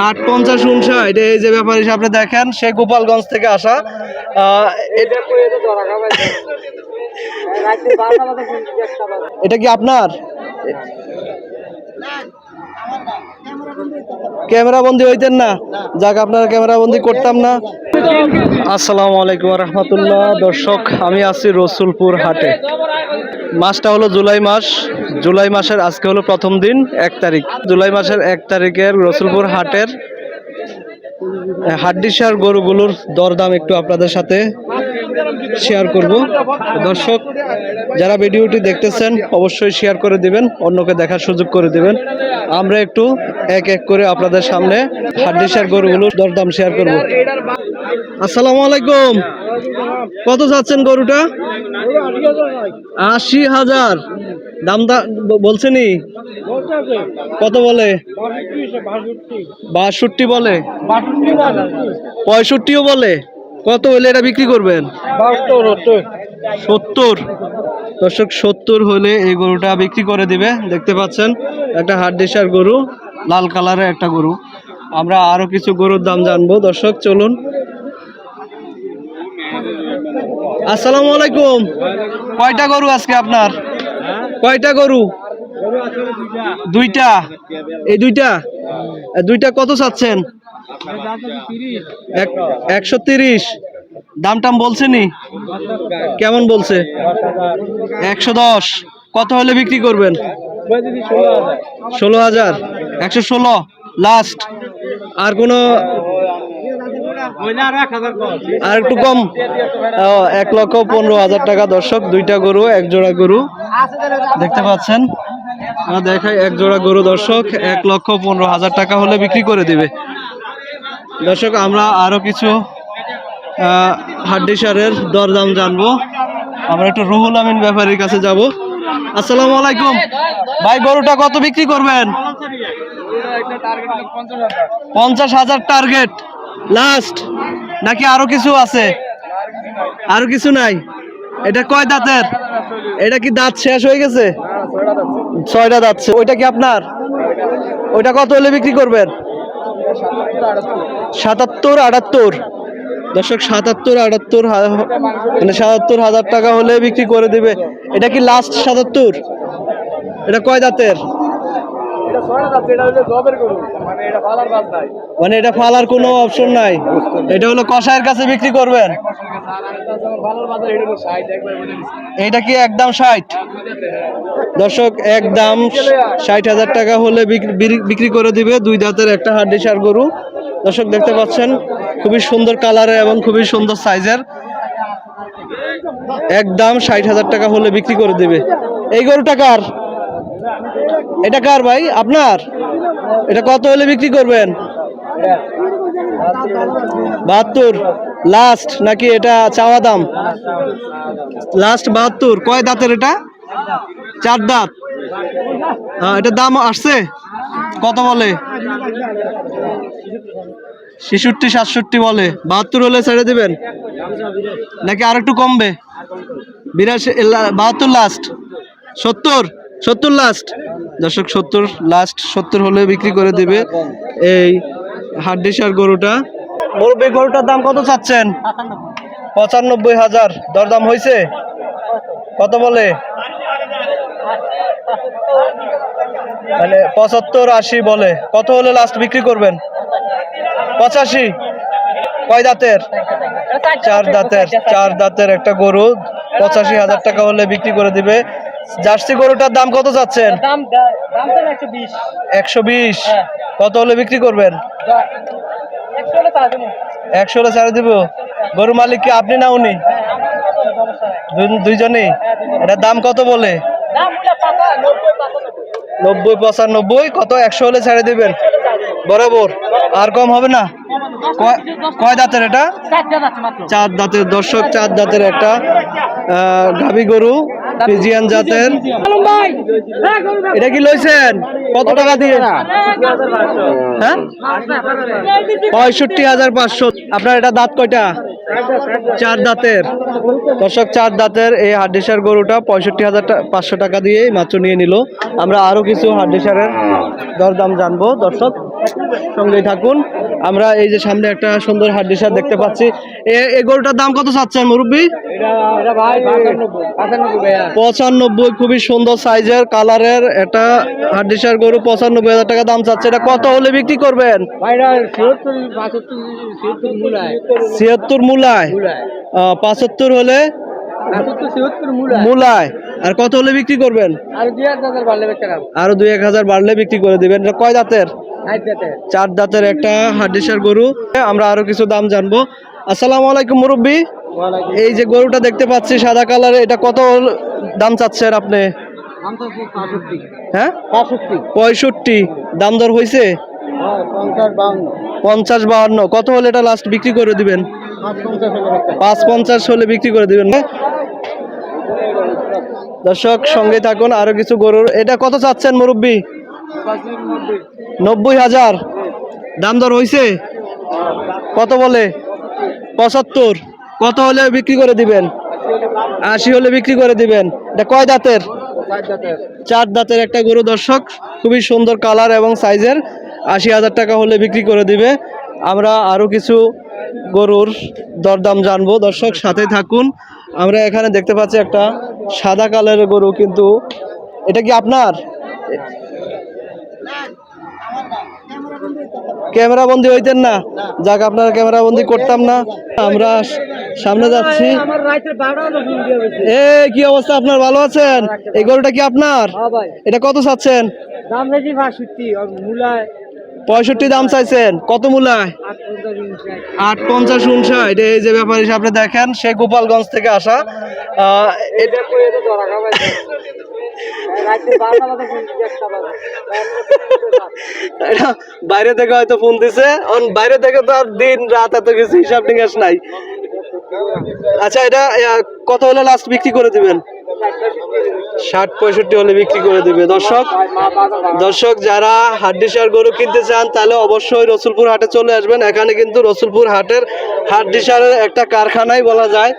850 59। এই যে ব্যাপারী আপনি দেখেন, সে গোপালগঞ্জ থেকে আসা। এটা কি আপনার? ক্যামেরা বন্দি হইতেন না? যাক, আপনারা ক্যামেরা বন্দি করতাম না। আসসালামু আলাইকুম রহমতুল্লাহ। দর্শক, আমি আছি রসুলপুর হাটে। মাসটা হলো জুলাই মাস। জুলাই মাসের আজকে হলো প্রথম দিন, 1 তারিখ। জুলাই মাসের 1 তারিখের রসুলপুর হাটের হাড্ডিসার গরুগুলোর দরদাম একটু আপনাদের সাথে শেয়ার করব। দর্শক, যারা ভিডিওটি দেখতেছেন অবশ্যই শেয়ার করে দিবেন, অন্যকে দেখার সুযোগ করে দিবেন। আমরা একটু এক এক করে আপনাদের সামনে হাড্ডিসার গরুগুলোর দরদাম শেয়ার করব। আসসালামু আলাইকুম। কত যাচ্ছেন গরুটা? 80,000 দাম বলছেনি? কত বলে? 62 বলে, 65ও বলে। কত হলে এটা বিক্রি করবেন? 70। দর্শক, 70 হলে এই গরুটা বিক্রি করে দিবে। দেখতে পাচ্ছেন, একটা হাড্ডিসার গরু, লাল কালারের একটা গরু। আমরা আরো কিছু গরুর দাম জানবো। দর্শক চলুন। আসসালামু আলাইকুম। কয়টা গরু আজকে আপনার? কয়টা গরু? দুইটা। এই দুইটা কত চাচ্ছেন? 130। দাম টাম বলছেনি? কেমন বলছে? 110। কত হলে বিক্রি করবেন? 16,000। 116 লাস্ট। আর কোনো? আর একটু কম? 1,15,000 টাকা। দর্শক, দুইটা গরু, এক জোড়া গরু দেখতে পাচ্ছেন। দেখাই এক জোড়া গরু। দর্শক, 1,15,000 টাকা হলে বিক্রি করে দিবে। দর্শক, আমরা আরো কিছু হাড্ডিসারের দরদাম জানবো। আমরা একটু রুহুল আমিন ব্যাপারীর কাছে যাব। আসসালামু আলাইকুম ভাই, গরুটা কত বিক্রি করবেন? 50,000 টার্গেট লাস্ট, নাকি আরো কিছু আছে? আরো কিছু নাই? এটা কয় দাঁতের? এটা কি দাঁত শেষ হয়ে গেছে? 6টা দাঁত। ওইটা কি আপনার? ওইটা কত হলে বিক্রি করবেন? 77 78। দর্শক, 77 78 মানে 77,000 টাকা হলে বিক্রি করে দিবে। এটা কি লাস্ট 77? এটা কয় দাঁতের? মানে এটা ফালার কোনো অপশন নাই? এটা হলো কসাইয়ের কাছে বিক্রি করবেন? এটা কি একদম 60? দর্শক, একদম 60,000 টাকা হলে বিক্রি করে দিবে। 2 দাঁতের একটা হাড্ডিসার গরু। দর্শক, দেখতে পাচ্ছেন, খুবই সুন্দর কালারের এবং খুবই সুন্দর সাইজের। একদম 60,000 টাকা হলে বিক্রি করে দিবে। এই গরুটা কার? এটা কার ভাই? আপনার? এটা কত হলে বিক্রি করবেন? 72 লাস্ট, নাকি এটা চাওয়া দাম? লাস্ট 72। কয় দাঁতের এটা? 4 দাঁত। এটা দাম আসছে কত বলে? 66 67 বলে। 72 হলে ছেড়ে দিবেন, নাকি আর একটু কমবে? 72 লাস্ট। 70 লাস্ট। দর্শক, 70 লাস্ট। 70 হলে বিক্রি করে দিবে এই হাড্ডিসার গরুটা। মুরব্বি, গরুটার দাম কত চাচ্ছেন? 95,000। দরদাম হয়েছে? কত বলে? মানে 75 80 বলে। কত হলে লাস্ট বিক্রি করবেন? 85। কয় দাঁতের? 4 দাঁতের। 4 দাঁতের একটা গরু 85,000 টাকা হলে বিক্রি করে দিবে। জার্সি গরুটার দাম কত যাচ্ছেন? 120। কত হলে বিক্রি করবেন? 100 হলে ছাড়ে দিব। গরু মালিক কি আপনি না উনি? দুইজনেই। এটার দাম কত বলে? 90 95। কত? 100 হলে ছেড়ে দিবেন বরাবর? আর কম হবে না? কয় দাঁতের এটা? 4 দাঁতের। দর্শক, 4 দাঁতের একটা গাভী গরু, ফ্রিজিয়ান জাতের। এটা কি লইছেন? কত টাকা দিয়ে? হ্যাঁ, 65,500। আপনার এটা দাঁত কয়টা? 4 দাঁতের। দর্শক, 4 দাঁতের এই হাড্ডিসার গরুটা 65,500 টাকা দিয়ে মাত্র নিয়ে নিল। আমরা আরো কিছু হাড্ডিসারের দরদাম জানবো। দর্শক, সঙ্গেই থাকুন। আমরা এই যে সামনে একটা সুন্দর হাড্ডিসার দেখতে পাচ্ছি। এই গরুটার দাম কত চাচ্ছেন মুরব্বী? 95, খুবই সুন্দর সাইজের কালারের এটা হাড্ডিসার গরু। 95,000 টাকা দাম চাচ্ছে। এটা কত হলে বিক্রি করবেন? 76 মূলায়, 75 হলে মূলায়। আর কত হলে বিক্রি করবেন? আরো 2-1,000 বাড়লে বিক্রি করে দিবেন। এটা কয় দাঁতের? 4 দাঁতের একটা হাড্ডিসার গরু। আমরা আরো কিছু দাম জানবো। আসসালামু আলাইকুম মুরব্বী। এই যে গরুটা দেখতে পাচ্ছি সাদা কালারের, এটা কত দাম চাচ্ছেন আপনি? হ্যাঁ, 65। দাম দর হয়েছে? 50-52। কত হলে এটা লাস্ট বিক্রি করে দিবেন? 550 হলে বিক্রি করে দিবেন। দর্শক সঙ্গে থাকুন, আরো কিছু গরুর। এটা কত চাচ্ছেন মুরব্বী? 90,000। দাম দর হয়েছে? কত বলে? 75। কত হলে বিক্রি করে দিবেন? 80 হলে বিক্রি করে দিবেন। এটা কয় দাঁতের? 4 দাঁতের একটা গরু দর্শক, খুবই সুন্দর কালার এবং সাইজের। 80,000 টাকা হলে বিক্রি করে দিবে। আমরা আরো কিছু গরুর দরদাম জানবো, দর্শক সাথে থাকুন। আমরা এখানে দেখতে পাচ্ছি একটা সাদা কালারের গরু, কিন্তু এটা কি আপনার? ক্যামেরা বন্দি হইতেন না? যাক, আপনার ক্যামেরা বন্দি করতাম না। আমরা সামনে যাচ্ছি। এ কি অবস্থা আপনার? ভালো আছেন? এই গরুটা কি আপনার? এটা কত চাচ্ছেন? 65 দাম চাইছেন। কত মূলায়? 850-59। এই যে ব্যাপারী আপনি দেখেন, সে গোপালগঞ্জ থেকে আসা। এটা বাইরে থেকে হয়তো ফোন দিছে, বাইরে থেকে তো আর দিন রাত এত কিছু হিসাব নিকাশ নাই। আচ্ছা, এটা কত হলে লাস্ট বিক্রি করে দিবেন? 60-65 হলে বিক্রি করে দিবে। দর্শক যারা হাড্ডিসার গরু কিনতে চান তাহলে অবশ্যই রসুলপুর হাটে চলে আসবেন। এখানে কিন্তু রসুলপুর হাটের হাড্ডিসারের একটা কারখানাই বলা যায়।